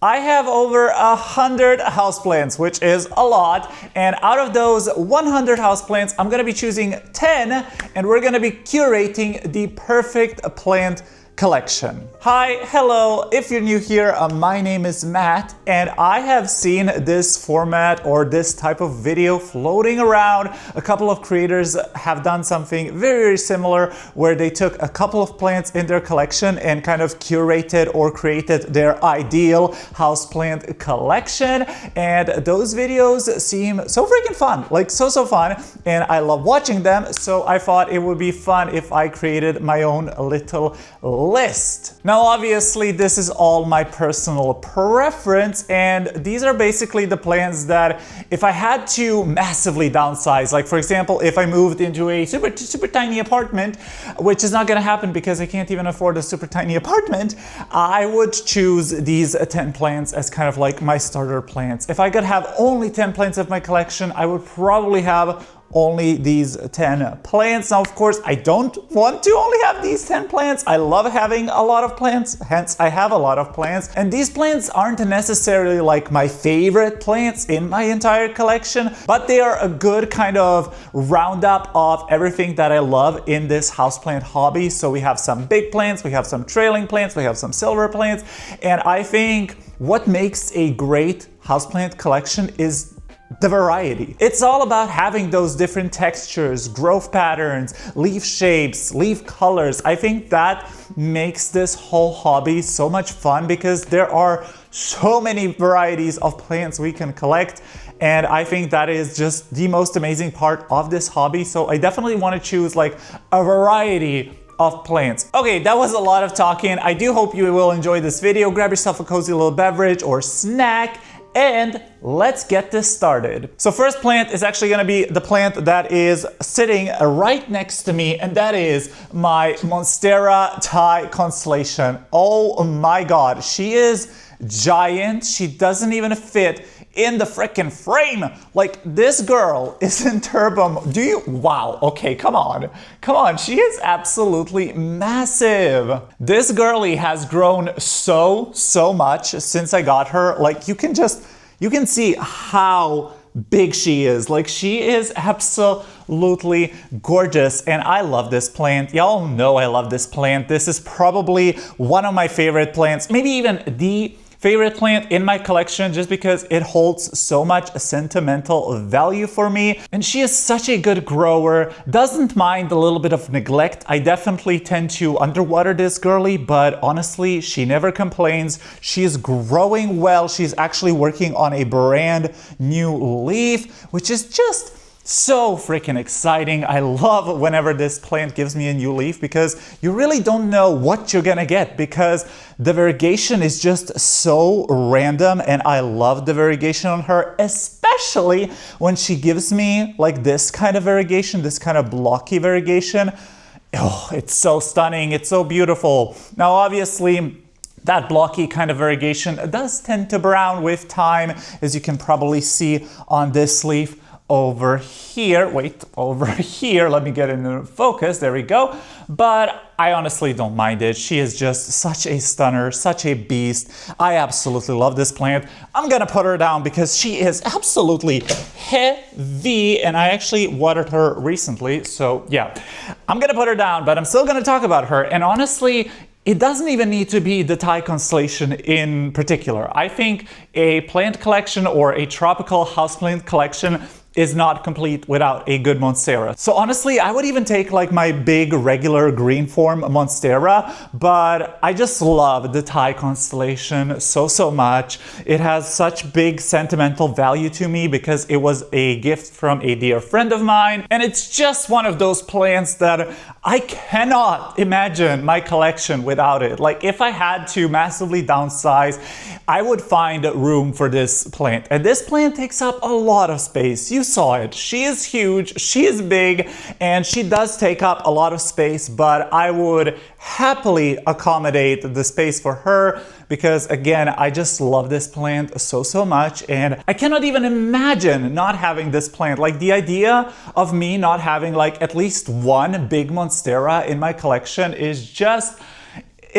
I have over 100 houseplants, which is a lot, and out of those 100 houseplants, I'm gonna be choosing 10, and we're gonna be curating the perfect plant collection. Hi, hello, if you're new here, my name is Matt, and I have seen this format or this type of video floating around. A couple of creators have done something very, very similar where they took a couple of plants in their collection and kind of curated or created their ideal houseplant collection. And those videos seem so freaking fun, like so fun, and I love watching them, so I thought it would be fun if I created my own little list. Now obviously this is all my personal preference, and these are basically the plans that if I had to massively downsize, like for example if I moved into a super tiny apartment, which is not gonna happen because I can't even afford a super tiny apartment, I would choose these 10 plants as kind of like my starter plants. If I could have only 10 plants of my collection, I would probably have only these 10 plants. Now, of course, I don't want to only have these 10 plants. I love having a lot of plants, hence I have a lot of plants. And these plants aren't necessarily like my favorite plants in my entire collection, but they are a good kind of roundup of everything that I love in this houseplant hobby. So we have some big plants, we have some trailing plants, we have some silver plants, and I think what makes a great houseplant collection is the variety. It's all about having those different textures, growth patterns, leaf shapes, leaf colors. I think that makes this whole hobby so much fun because there are so many varieties of plants we can collect, and I think that is just the most amazing part of this hobby. So I definitely want to choose like a variety of plants. Okay, that was a lot of talking. I do hope you will enjoy this video. Grab yourself a cozy little beverage or snack, and let's get this started. So first plant is actually gonna be the plant that is sitting right next to me, and that is my Monstera Thai constellation. Oh my God, she is giant. She doesn't even fit in the frickin' frame. Like, this girl is in turbo. Wow, okay, come on. She is absolutely massive. This girlie has grown so much since I got her. Like, you can see how big she is. Like, she is absolutely gorgeous, and I love this plant. Y'all know I love this plant. This is probably one of my favorite plants, maybe even the favorite plant in my collection, just because it holds so much sentimental value for me. And she is such a good grower, doesn't mind a little bit of neglect. I definitely tend to underwater this girlie, but honestly, she never complains. She's growing well. She's actually working on a brand new leaf, which is just so freaking exciting. I love whenever this plant gives me a new leaf because you really don't know what you're gonna get because the variegation is just so random, and I love the variegation on her, especially when she gives me like this kind of variegation, this kind of blocky variegation. Oh, it's so stunning, it's so beautiful. Now obviously that blocky kind of variegation does tend to brown with time, as you can probably see on this leaf over here. Wait, over here, let me get into focus, there we go. But I honestly don't mind it. She is just such a stunner, such a beast. I absolutely love this plant. I'm gonna put her down because she is absolutely heavy, and I actually watered her recently, so yeah. I'm gonna put her down, but I'm still gonna talk about her, and honestly, it doesn't even need to be the Thai constellation in particular. I think a plant collection or a tropical houseplant collection is not complete without a good Monstera. So honestly, I would even take like my big regular green form Monstera, but I just love the Thai constellation so much. It has such big sentimental value to me because it was a gift from a dear friend of mine, and it's just one of those plants that I cannot imagine my collection without it. Like, if I had to massively downsize, I would find room for this plant. And this plant takes up a lot of space. You saw it. She is huge, she is big, and she does take up a lot of space, but I would happily accommodate the space for her because, again, I just love this plant so much, and I cannot even imagine not having this plant. Like, the idea of me not having like at least one big Monstera in my collection is just,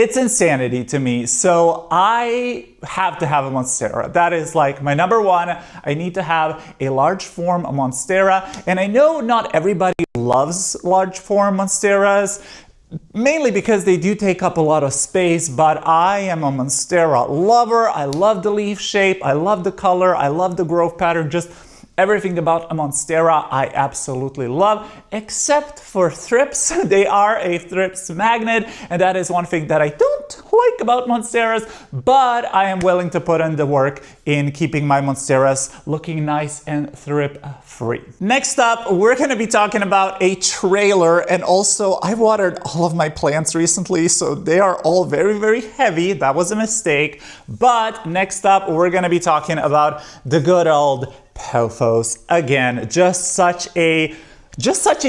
It's insanity to me. So I have to have a Monstera. That is like my number one. I need to have a large form Monstera. And I know not everybody loves large form Monsteras, mainly because they do take up a lot of space, but I am a Monstera lover. I love the leaf shape, I love the color, I love the growth pattern, just everything about a Monstera I absolutely love, except for thrips. They are a thrips magnet, and that is one thing that I don't like about Monsteras, but I am willing to put in the work in keeping my Monsteras looking nice and thrip free. Next up, we're going to be talking about a trailer, and also I watered all of my plants recently, so they are all very, very heavy. That was a mistake. But next up, we're going to be talking about the good old pothos. Again, just such a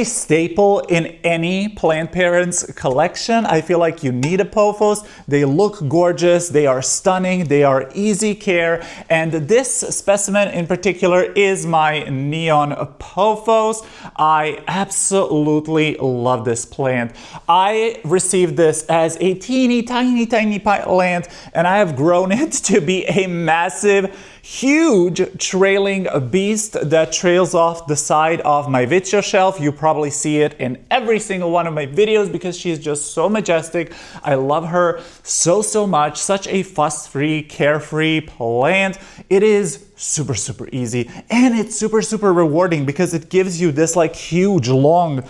staple in any plant parent's collection. I feel like you need a pothos. They look gorgeous, they are stunning, they are easy care, and this specimen in particular is my neon pothos. I absolutely love this plant. I received this as a teeny tiny plant, and I have grown it to be a massive, huge trailing beast that trails off the side of my video shelf. You probably see it in every single one of my videos because she is just so majestic. I love her so much. Such a fuss-free, carefree plant. It is super easy, and it's super rewarding because it gives you this like huge long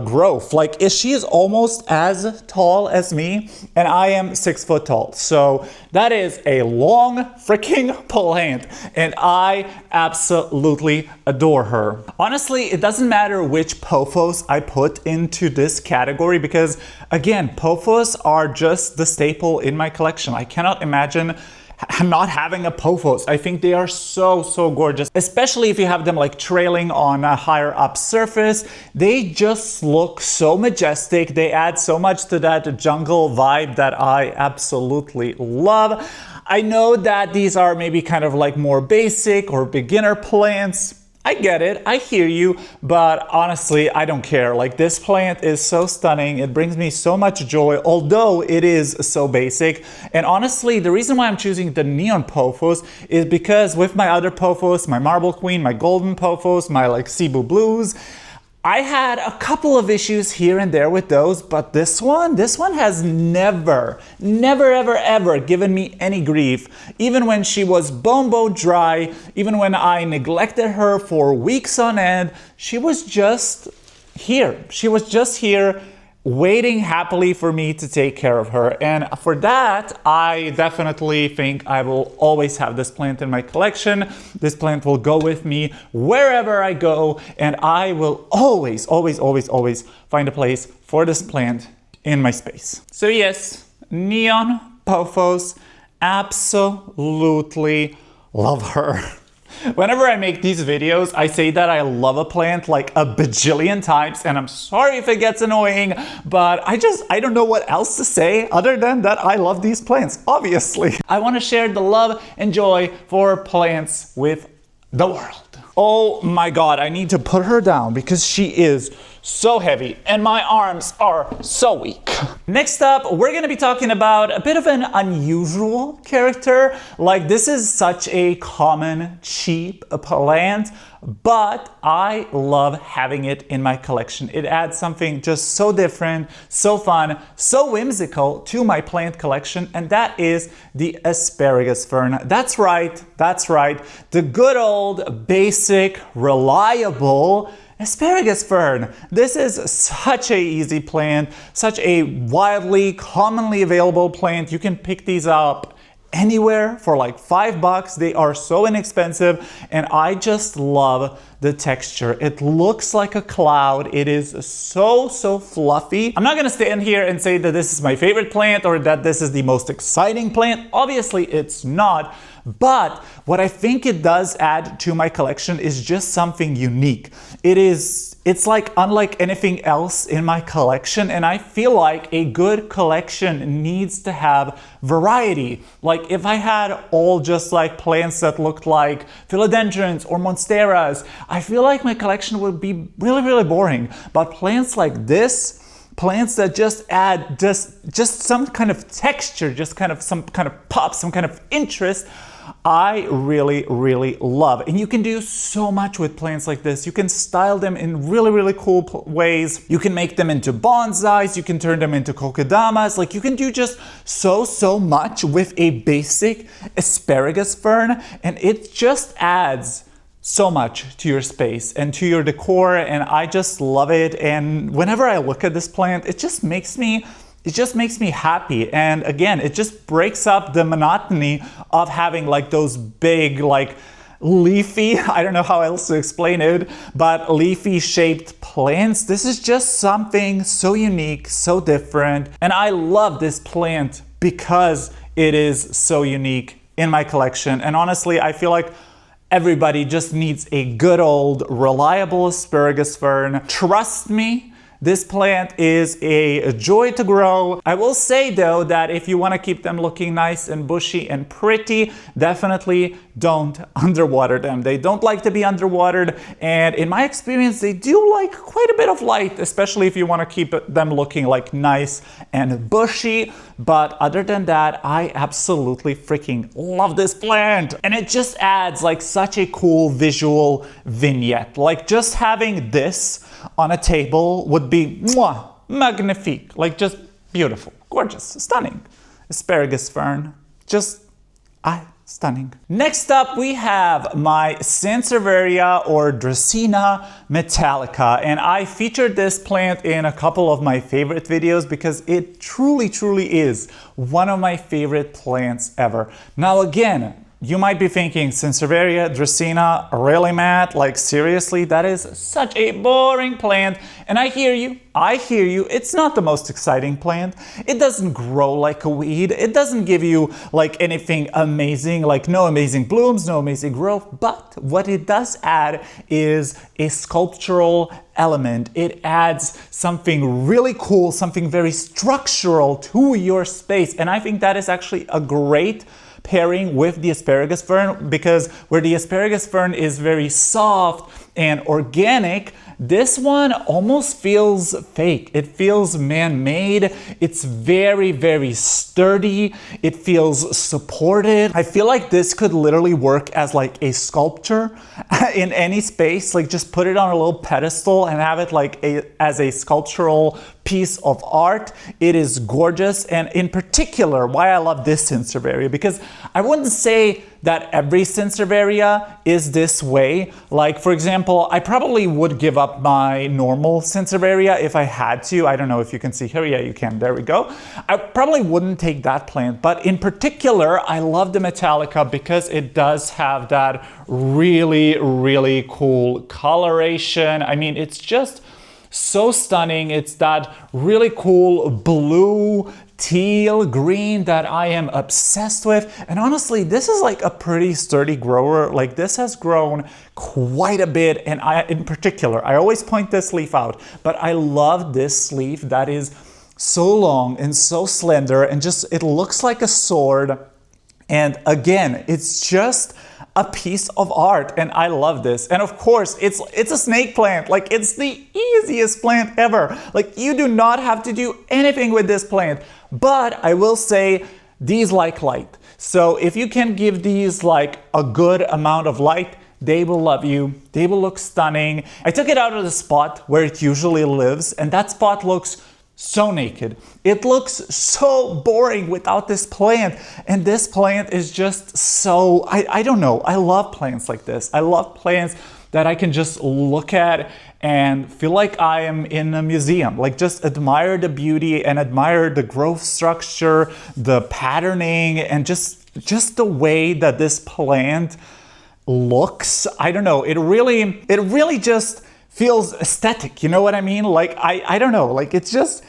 growth. Like she is almost as tall as me, and I am 6 foot tall. So that is a long freaking plant, and I absolutely adore her. Honestly, it doesn't matter which pothos I put into this category because, again, pothos are just the staple in my collection. I cannot imagine not having a pothos. I think they are so gorgeous, especially if you have them like trailing on a higher up surface. They just look so majestic. They add so much to that jungle vibe that I absolutely love. I know that these are maybe kind of like more basic or beginner plants. I get it, I hear you, but honestly, I don't care. Like, this plant is so stunning. It brings me so much joy, although it is so basic. And honestly, the reason why I'm choosing the neon pothos is because with my other pothos, my marble queen, my golden pothos, my like Cebu blues, I had a couple of issues here and there with those, but this one has never ever given me any grief. Even when she was bone dry, even when I neglected her for weeks on end, she was just here. She was just here, waiting happily for me to take care of her. And for that, I definitely think I will always have this plant in my collection. This plant will go with me wherever I go, and I will always find a place for this plant in my space. So yes, neon pothos, absolutely love her. Whenever I make these videos, I say that I love a plant like a bajillion times, and I'm sorry if it gets annoying, but I don't know what else to say other than that I love these plants, obviously. I want to share the love and joy for plants with the world. Oh my God, I need to put her down because she is so heavy and my arms are so weak. Next up, we're going to be talking about a bit of an unusual character. Like, this is such a common, cheap plant, but I love having it in my collection. It adds something just so different, so fun, so whimsical to my plant collection, and that is the asparagus fern. That's right, the good old, basic, reliable asparagus fern. This is such a easy plant, such a widely, commonly available plant. You can pick these up anywhere for like $5. They are so inexpensive, and I just love the texture. It looks like a cloud. It is so fluffy. I'm not gonna stand here and say that this is my favorite plant or that this is the most exciting plant. Obviously it's not, but what I think it does add to my collection is just something unique. It's like unlike anything else in my collection, and I feel like a good collection needs to have variety. Like, if I had all just like plants that looked like philodendrons or monsteras, I feel like my collection would be really boring. But plants like this, plants that just add just some kind of texture, just kind of some kind of pop, some kind of interest, I really, really love. And you can do so much with plants like this. You can style them in really, really cool ways. You can make them into bonsais. You can turn them into kokedamas. Like, you can do just so much with a basic asparagus fern, and it just adds so much to your space and to your decor, and I just love it. And whenever I look at this plant, it just makes me happy. And again, it just breaks up the monotony of having like those big, like leafy, I don't know how else to explain it, but leafy shaped plants. This is just something so unique, so different. And I love this plant because it is so unique in my collection. And honestly, I feel like everybody just needs a good old reliable asparagus fern. Trust me, this plant is a joy to grow. I will say though that if you want to keep them looking nice and bushy and pretty, definitely don't underwater them. They don't like to be underwatered, and in my experience, they do like quite a bit of light, especially if you want to keep them looking like nice and bushy. But other than that, I absolutely freaking love this plant. And it just adds like such a cool visual vignette. Like, just having this on a table would be magnifique. Like, just beautiful, gorgeous, stunning. Asparagus fern, just stunning. Next up, we have my Sansevieria or Dracaena metallica, and I featured this plant in a couple of my favorite videos because it truly is one of my favorite plants ever. Now again, you might be thinking, Sansevieria, Dracaena, really, Matt? Like, seriously? That is such a boring plant. And I hear you. It's not the most exciting plant. It doesn't grow like a weed. It doesn't give you like anything amazing, like no amazing blooms, no amazing growth. But what it does add is a sculptural element. It adds something really cool, something very structural to your space. And I think that is actually a great pairing with the asparagus fern, because where the asparagus fern is very soft and organic, this one almost feels fake. It feels man-made. It's very sturdy. It feels supported. I feel like this could literally work as like a sculpture in any space. Like, just put it on a little pedestal and have it like as a sculptural piece of art. It is gorgeous. And in particular, why I love this Sansevieria, because I wouldn't say that every Sansevieria is this way. Like, for example, I probably would give up my normal Sansevieria if I had to. I don't know if you can see here. Yeah, you can. There we go. I probably wouldn't take that plant. But in particular, I love the metallica because it does have that really cool coloration. I mean, it's just so stunning. It's that really cool blue, teal, green that I am obsessed with. And honestly, this is like a pretty sturdy grower. Like, this has grown quite a bit. And in particular, I always point this leaf out, but I love this leaf that is so long and so slender, and just, it looks like a sword. And again, it's just a piece of art, and I love this. And of course, it's a snake plant. Like, it's the easiest plant ever. Like, you do not have to do anything with this plant. But I will say, these like light. So if you can give these like a good amount of light, they will love you. They will look stunning. I took it out of the spot where it usually lives, and that spot looks so naked. It looks so boring without this plant. And this plant is just so, I don't know. I love plants like this. I love plants that I can just look at and feel like I am in a museum. Like, just admire the beauty and admire the growth structure, the patterning, and just the way that this plant looks. I don't know. It really just feels aesthetic. You know what I mean? Like, I don't know. Like, it just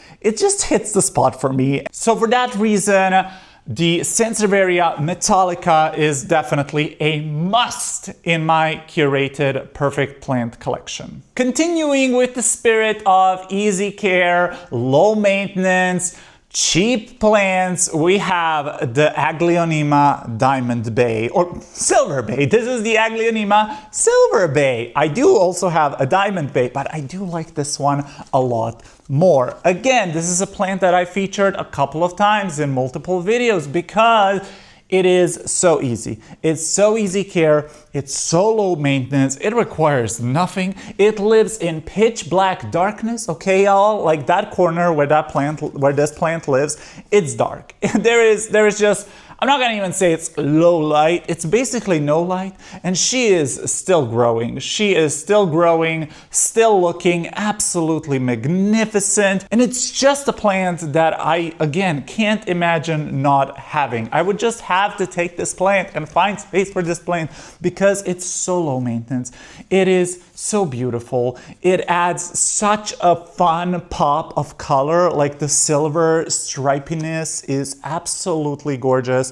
hits the spot for me. So for that reason, the Sansevieria metallica is definitely a must in my curated perfect plant collection. Continuing with the spirit of easy care, low maintenance, cheap plants, we have the Aglaonema Diamond Bay, or Silver Bay. This is the Aglaonema Silver Bay. I do also have a Diamond Bay, but I do like this one a lot more. Again, this is a plant that I featured a couple of times in multiple videos because it is so easy. It's so easy care. It's so low maintenance. It requires nothing. It lives in pitch black darkness. Okay, y'all? Like that corner where this plant lives, it's dark. There is just, I'm not gonna even say it's low light. It's basically no light. And she is still growing. She is still growing, still looking absolutely magnificent. And it's just a plant that I, again, can't imagine not having. I would just have to take this plant and find space for this plant because it's so low maintenance. It is so beautiful. It adds such a fun pop of color. Like the silver stripiness is absolutely gorgeous.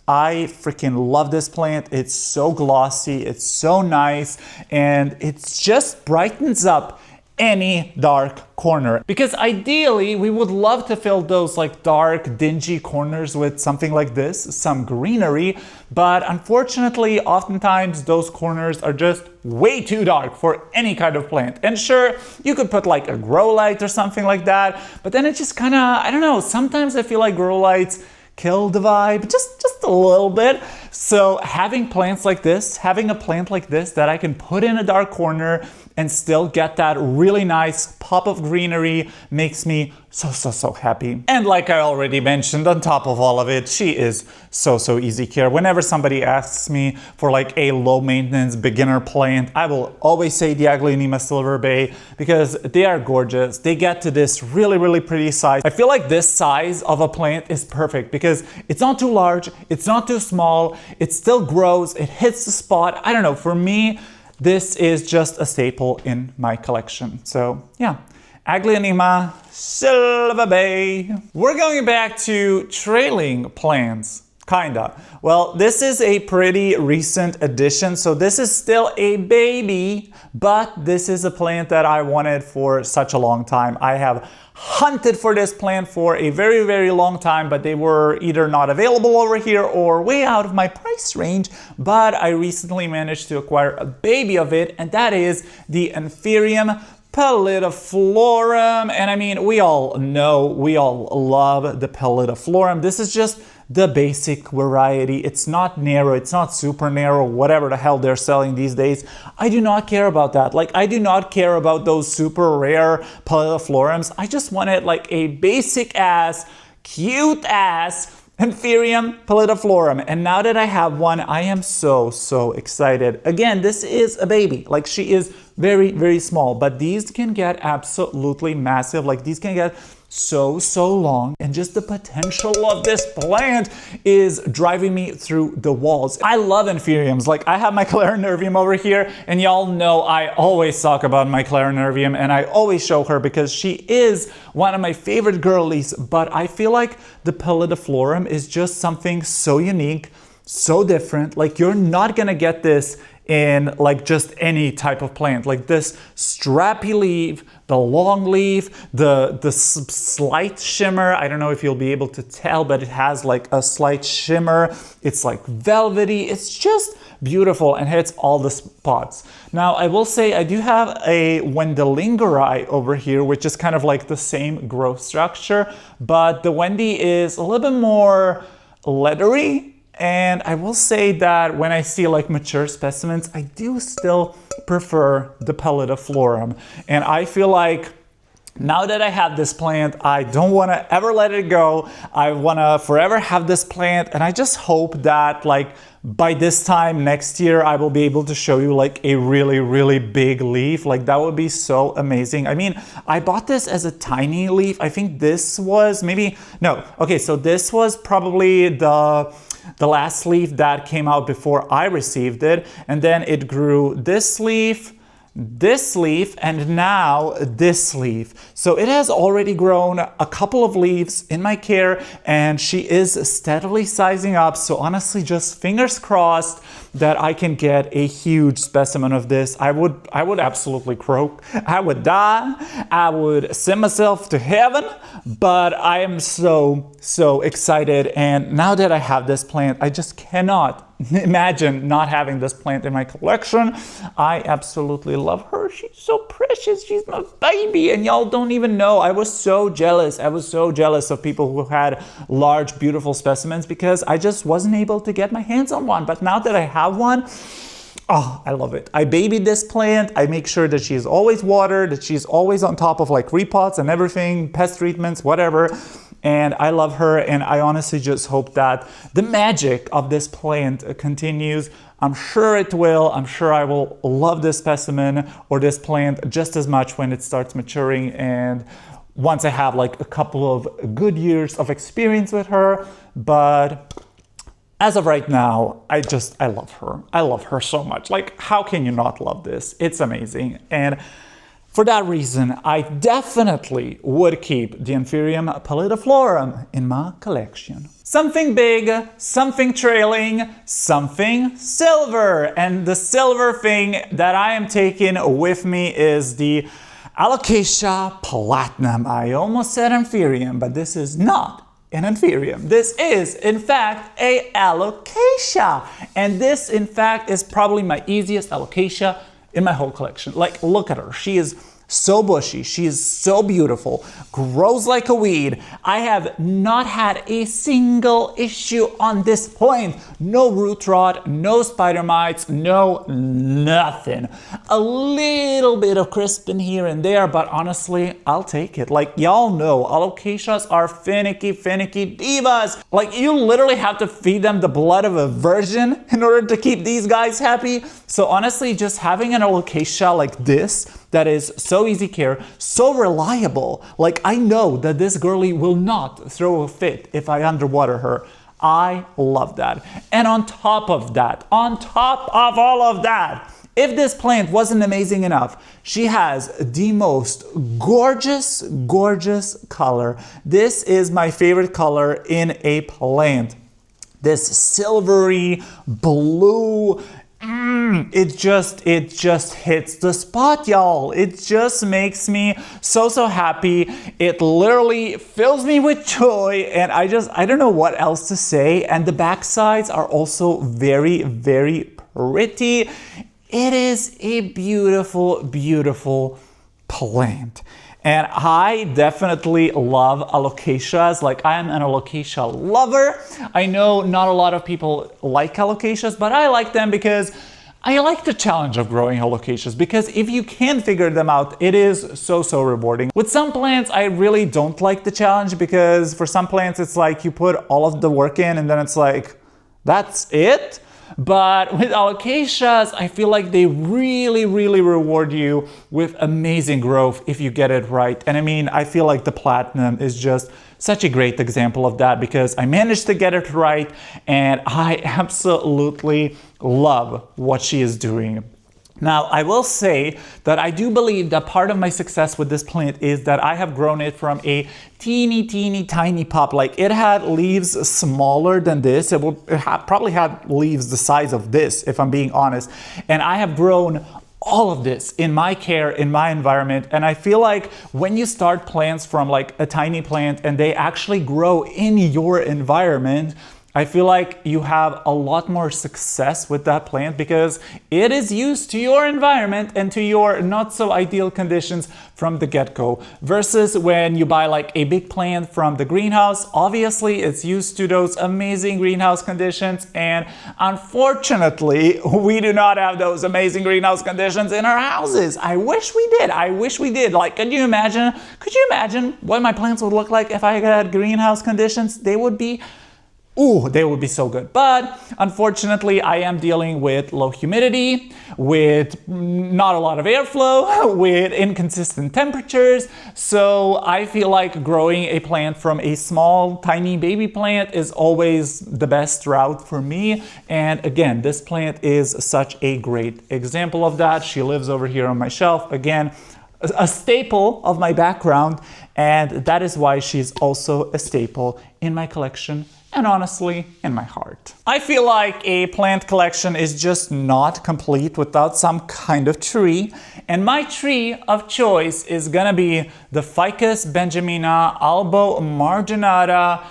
I freaking love this plant. It's so glossy, it's so nice, and it just brightens up any dark corner. Because ideally, we would love to fill those like dark, dingy corners with something like this, some greenery, but unfortunately, oftentimes those corners are just way too dark for any kind of plant. And sure, you could put like a grow light or something like that, but then it just kind of, I don't know, sometimes I feel like grow lights kill the vibe just a little bit. So having plants like this, having a plant like this that I can put in a dark corner and still get that really nice pop of greenery makes me so happy. And like I already mentioned, on top of all of it, she is so easy care. Whenever somebody asks me for like a low maintenance beginner plant, I will always say the Aglaonema Silver Bay because they are gorgeous. They get to this really pretty size. I feel like this size of a plant is perfect because it's not too large, it's not too small, it still grows, it hits the spot. I don't know, for me, this is just a staple in my collection. So yeah, Aglaonema Silver Bay. We're going back to trailing plants, kinda. Well, this is a pretty recent addition, so this is still a baby, but this is a plant that I wanted for such a long time. I have hunted for this plant for a very long time, but they were either not available over here or way out of my price range. But I recently managed to acquire a baby of it, and that is the Anthurium pallidiflorum. And I mean, we all know, we all love the pallidiflorum. This is just the basic variety. It's not narrow, it's not super narrow, whatever the hell they're selling these days. I do not care about that. Like, I do not care about those super rare pallidiflorums. I just wanted like a basic ass, cute ass Anthurium pallidiflorum. And now that I have one, I am so excited. Again, this is a baby. Like, she is very small, but these can get absolutely massive. Like, these can get so long, and just the potential of this plant is driving me through the walls. I love Anthuriums. Like, I have my Clarinervium over here, and y'all know I always talk about my Clarinervium, and I always show her because she is one of my favorite girlies. But I feel like the pallidiflorum is just something so unique, so different. Like, you're not gonna get this in like just any type of plant. Like this strappy leaf, the long leaf, the slight shimmer. I don't know if you'll be able to tell, but it has like a slight shimmer. It's like velvety. It's just beautiful and hits all the spots. Now, I will say I do have a Wendelingeri over here, which is kind of like the same growth structure, but the Wendy is a little bit more leathery. And I will say that when I see like mature specimens, I do still prefer the pallidiflorum. And I feel like now that I have this plant, I don't want to ever let it go. I want to forever have this plant. And I just hope that like by this time next year, I will be able to show you like a really big leaf. Like, that would be so amazing. I mean, I bought this as a tiny leaf. I think this was maybe, no. Okay, so this was probably the last leaf that came out before I received it. And then it grew this leaf, this leaf, and now this leaf. So it has already grown a couple of leaves in my care, and she is steadily sizing up. So honestly, just fingers crossed that I can get a huge specimen of this. I would absolutely croak. I would die. I would send myself to heaven, but I am so excited. And now that I have this plant, I just cannot imagine not having this plant in my collection. I absolutely love her. She's so precious. She's my baby, and y'all don't even know. I was so jealous. I was so jealous of people who had large, beautiful specimens because I just wasn't able to get my hands on one. But now that I have one, oh, I love it. I babied this plant. I make sure that she's always watered, that she's always on top of like repots and everything, pest treatments, whatever. And I love her, and I honestly just hope that the magic of this plant continues. I'm sure it will. I'm sure I will love this specimen or this plant just as much when it starts maturing, and once I have like a couple of good years of experience with her. But as of right now, I love her. I love her so much. Like, how can you not love this? It's amazing. And for that reason, I definitely would keep the Anthurium pallidiflorum in my collection. Something big, something trailing, something silver. And the silver thing that I am taking with me is the Alocasia platinum. I almost said Anthurium, but this is not an Anthurium. This is, in fact, a Alocasia. And this, in fact, is probably my easiest Alocasia in my whole collection. Like, look at her. She is so bushy. She is so beautiful. Grows like a weed. I have not had a single issue on this plant. No root rot, no spider mites, no nothing. A little bit of crispin here and there, but honestly, I'll take it. Like, y'all know, alocasias are finicky divas. Like, you literally have to feed them the blood of a virgin in order to keep these guys happy. So honestly, just having an alocasia like this, that is so easy care, so reliable. Like, I know that this girlie will not throw a fit if I underwater her. I love that. And on top of that, on top of all of that, if this plant wasn't amazing enough, she has the most gorgeous color. This is my favorite color in a plant. This silvery blue. It just hits the spot, y'all. It just makes me so happy. It literally fills me with joy, and I don't know what else to say. And the back sides are also very pretty. It is a beautiful plant. And I definitely love alocasias. Like, I am an alocasia lover. I know not a lot of people like alocasias, but I like them because I like the challenge of growing alocasias, because if you can figure them out, it is so rewarding. With some plants, I really don't like the challenge, because for some plants, it's like you put all of the work in and then it's like, that's it? But with alocasias, I feel like they really reward you with amazing growth if you get it right. And I mean, I feel like the platinum is just such a great example of that, because I managed to get it right, and I absolutely love what she is doing. Now, I will say that I do believe that part of my success with this plant is that I have grown it from a teeny tiny pop. Like, it had leaves smaller than this. It probably had leaves the size of this, if I'm being honest. And I have grown all of this in my care, in my environment. And I feel like when you start plants from like a tiny plant and they actually grow in your environment, I feel like you have a lot more success with that plant, because it is used to your environment and to your not so ideal conditions from the get-go. Versus when you buy like a big plant from the greenhouse, obviously it's used to those amazing greenhouse conditions, and unfortunately we do not have those amazing greenhouse conditions in our houses. I wish we did. Like, could you imagine what my plants would look like if I had greenhouse conditions? They would be ooh, they would be so good. But unfortunately, I am dealing with low humidity, with not a lot of airflow, with inconsistent temperatures. So I feel like growing a plant from a small, tiny baby plant is always the best route for me. And again, this plant is such a great example of that. She lives over here on my shelf. Again, a staple of my background, and that is why she's also a staple in my collection and honestly in my heart. I feel like a plant collection is just not complete without some kind of tree, and my tree of choice is gonna be the Ficus benjamina albo marginata.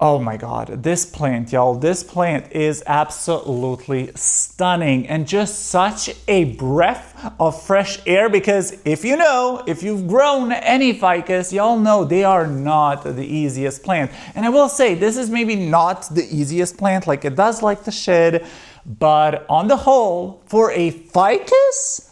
Oh my God, this plant, y'all, this plant is absolutely stunning and just such a breath of fresh air, because if you've grown any ficus, y'all know they are not the easiest plant. And I will say, this is maybe not the easiest plant, like it does like to shed, but on the whole, for a ficus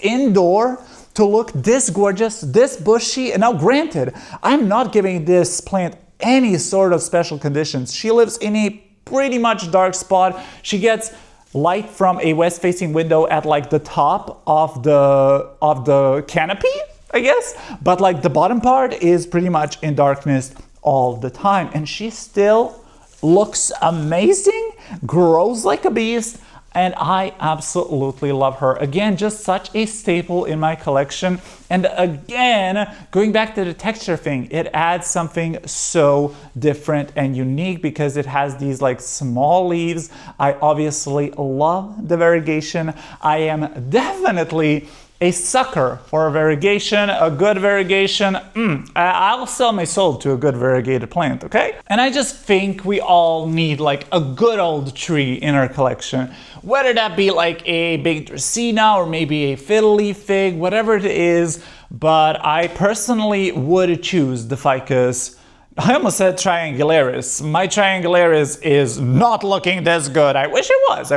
indoor, to look this gorgeous, this bushy, and now granted, I'm not giving this plant any sort of special conditions. She lives in a pretty much dark spot. She gets light from a west-facing window at like the top of the canopy, I guess, but like the bottom part is pretty much in darkness all the time, and she still looks amazing, grows like a beast, and I absolutely love her. Again, just such a staple in my collection. And again, going back to the texture thing, it adds something so different and unique because it has these like small leaves. I obviously love the variegation. I am definitely a sucker for a variegation, a good variegation. I'll sell my soul to a good variegated plant, okay? And I just think we all need like a good old tree in our collection. Whether that be like a big Dracaena or maybe a fiddle leaf fig, whatever it is. But I personally would choose the Ficus. I almost said triangularis. My triangularis is not looking this good. I wish it was.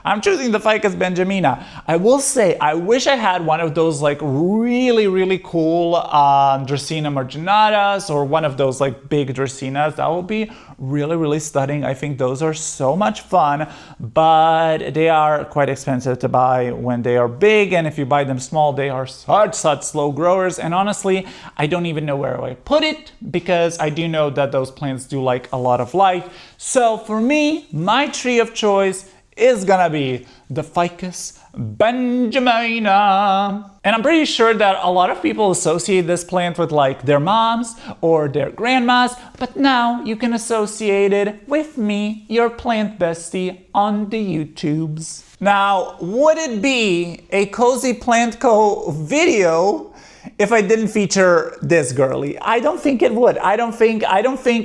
I'm choosing the Ficus benjamina. I will say, I wish I had one of those like really cool Dracaena marginatas, or one of those like big Dracaenas. That would be really stunning. I think those are so much fun, but they are quite expensive to buy when they are big, and if you buy them small, they are such slow growers. And honestly, I don't even know where I put it, because I do know that those plants do like a lot of light. So for me, my tree of choice is gonna be the Ficus benjamina. And I'm pretty sure that a lot of people associate this plant with like their moms or their grandmas, but now you can associate it with me, your plant bestie, on the YouTubes. Now, would it be a Cozy Plant Co video if I didn't feature this girly? I don't think it would. I don't think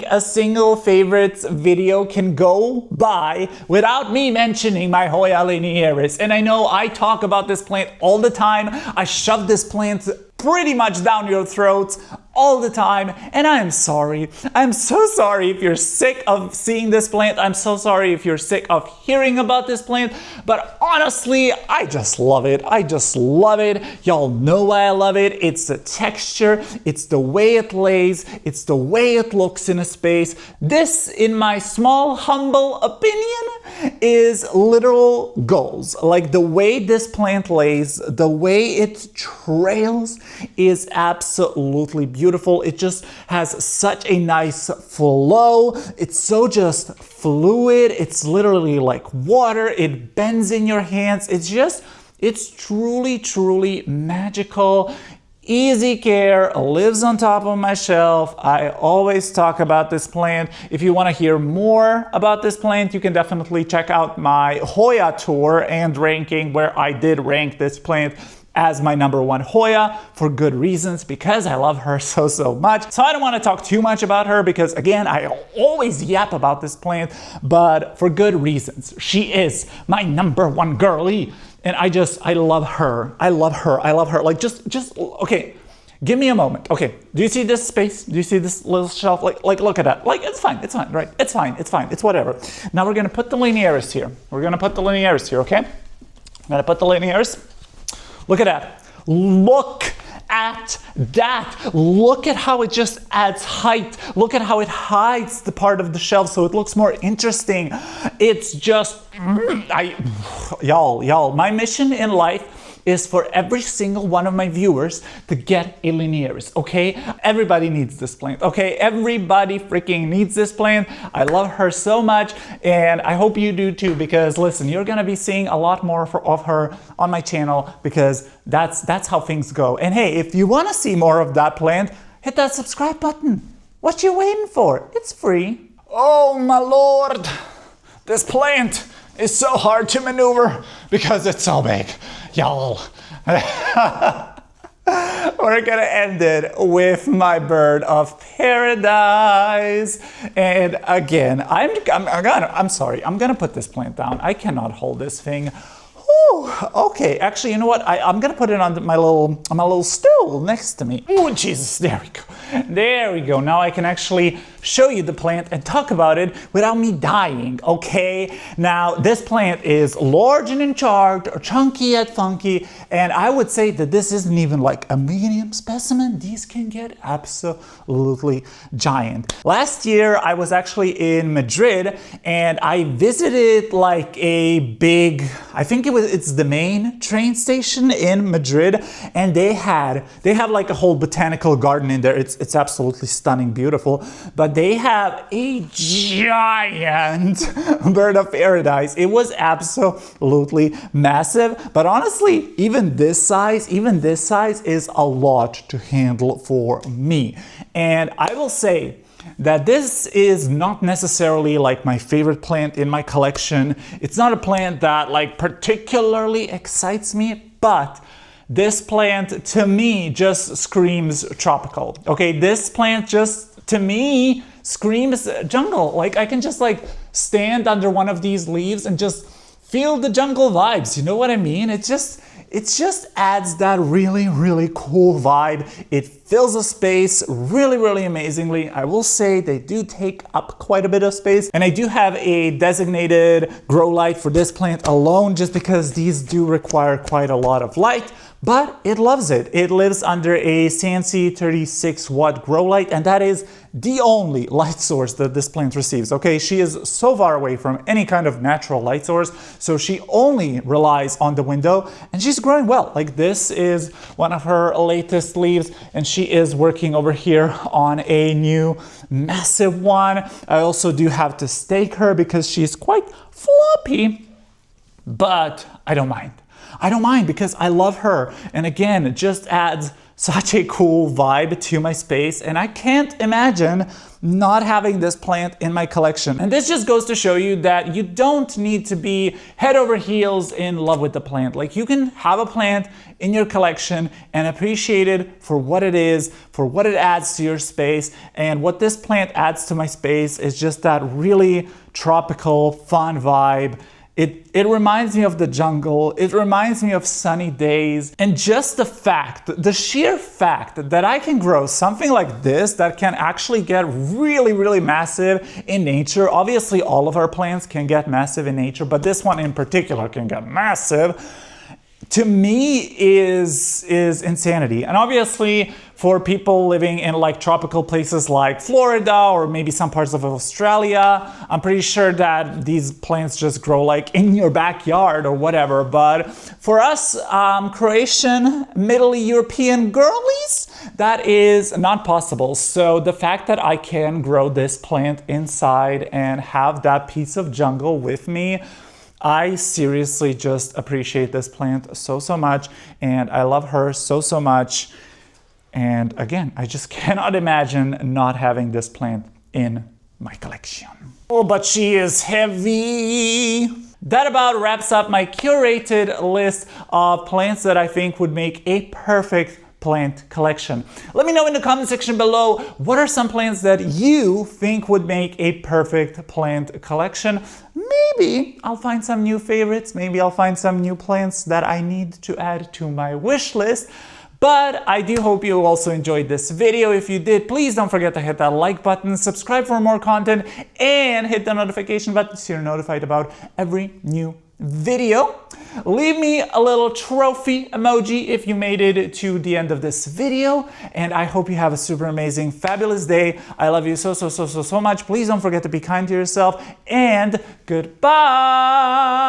a single favorites video can go by without me mentioning my Hoya linearis. And I know I talk about this plant all the time. I shove this plant pretty much down your throats all the time, and I am sorry. I'm so sorry if you're sick of seeing this plant. I'm so sorry if you're sick of hearing about this plant, but honestly, I just love it. I just love it. Y'all know why I love it. It's the texture, it's the way it lays, it's the way it looks in a space. This, in my small, humble opinion, is literal goals. Like the way this plant lays, the way it trails is absolutely beautiful. It just has such a nice flow. It's so just fluid. It's literally like water. It bends in your hands. It's truly magical. Easy care, lives on top of my shelf. I always talk about this plant. If you want to hear more about this plant, you can definitely check out my Hoya tour and ranking, where I did rank this plant as my #1 Hoya for good reasons, because I love her so much. So I don't want to talk too much about her because, again, I always yap about this plant, but for good reasons. She is my #1 girly, and I love her. I love her. Like just okay. Give me a moment. Okay, do you see this space? Do you see this little shelf? Like look at that. Like it's fine, right? It's fine, it's whatever. Now we're gonna put the linearis here. Okay? I'm gonna put the linearis. Look at that. Look at that. Look at how it just adds height. Look at how it hides the part of the shelf so it looks more interesting. It's just, y'all, my mission in life is for every single one of my viewers to get a Linearis, okay? Everybody needs this plant, okay? Everybody freaking needs this plant. I love her so much, and I hope you do too, because listen, you're gonna be seeing a lot more of her on my channel, because that's how things go. And hey, if you wanna see more of that plant, hit that subscribe button. What you waiting for? It's free. Oh my Lord, this plant is so hard to maneuver because it's so big. Y'all, we're gonna end it with my bird of paradise. And again, I'm sorry, I'm gonna put this plant down. I cannot hold this thing. Whew, okay, actually, you know what? I'm gonna put it on my little stool next to me. Oh, Jesus, there we go. There we go. Now I can actually show you the plant and talk about it without me dying, okay? Now, this plant is large and in charge, or chunky yet funky, and I would say that this isn't even like a medium specimen. These can get absolutely giant. Last year, I was actually in Madrid, and I visited like a big, I think it's the main train station in Madrid, and they have like a whole botanical garden in there. It's absolutely stunning, beautiful, but they have a giant bird of paradise. It was absolutely massive, but honestly, even this size is a lot to handle for me. And I will say that this is not necessarily like my favorite plant in my collection. It's not a plant that like particularly excites me, but this plant to me just screams tropical. Okay, this plant just to me screams jungle. Like I can just like stand under one of these leaves and just feel the jungle vibes. You know what I mean? It just adds that really, really cool vibe. It fills a space really, really amazingly. I will say they do take up quite a bit of space, and I do have a designated grow light for this plant alone, just because these do require quite a lot of light. But it loves it. It lives under a CNC 36 watt grow light, and that is the only light source that this plant receives. Okay, she is so far away from any kind of natural light source, so she only relies on the window, and she's growing well. Like this is one of her latest leaves, and she is working over here on a new massive one. I also do have to stake her because she's quite floppy, but I don't mind. I don't mind because I love her. And again, it just adds such a cool vibe to my space. And I can't imagine not having this plant in my collection. And this just goes to show you that you don't need to be head over heels in love with the plant. Like you can have a plant in your collection and appreciate it for what it is, for what it adds to your space. And what this plant adds to my space is just that really tropical, fun vibe. It reminds me of the jungle, it reminds me of sunny days, and just the sheer fact that I can grow something like this that can actually get really, really massive in nature. Obviously, all of our plants can get massive in nature, but this one in particular can get massive. To me is insanity. And obviously for people living in like tropical places like Florida or maybe some parts of Australia, I'm pretty sure that these plants just grow like in your backyard or whatever. But for us Croatian, Middle European girlies, that is not possible. So the fact that I can grow this plant inside and have that piece of jungle with me, I seriously just appreciate this plant so much, and I love her so much. And again, I just cannot imagine not having this plant in my collection. Oh, but she is heavy. That about wraps up my curated list of plants that I think would make a perfect plant collection. Let me know in the comment section below, what are some plants that you think would make a perfect plant collection? Maybe I'll find some new favorites. Maybe I'll find some new plants that I need to add to my wish list. But I do hope you also enjoyed this video. If you did, please don't forget to hit that like button, subscribe for more content, and hit the notification button so you're notified about every new video. Leave me a little trophy emoji if you made it to the end of this video, and I hope you have a super amazing, fabulous day. I love you so much. Please don't forget to be kind to yourself, and goodbye.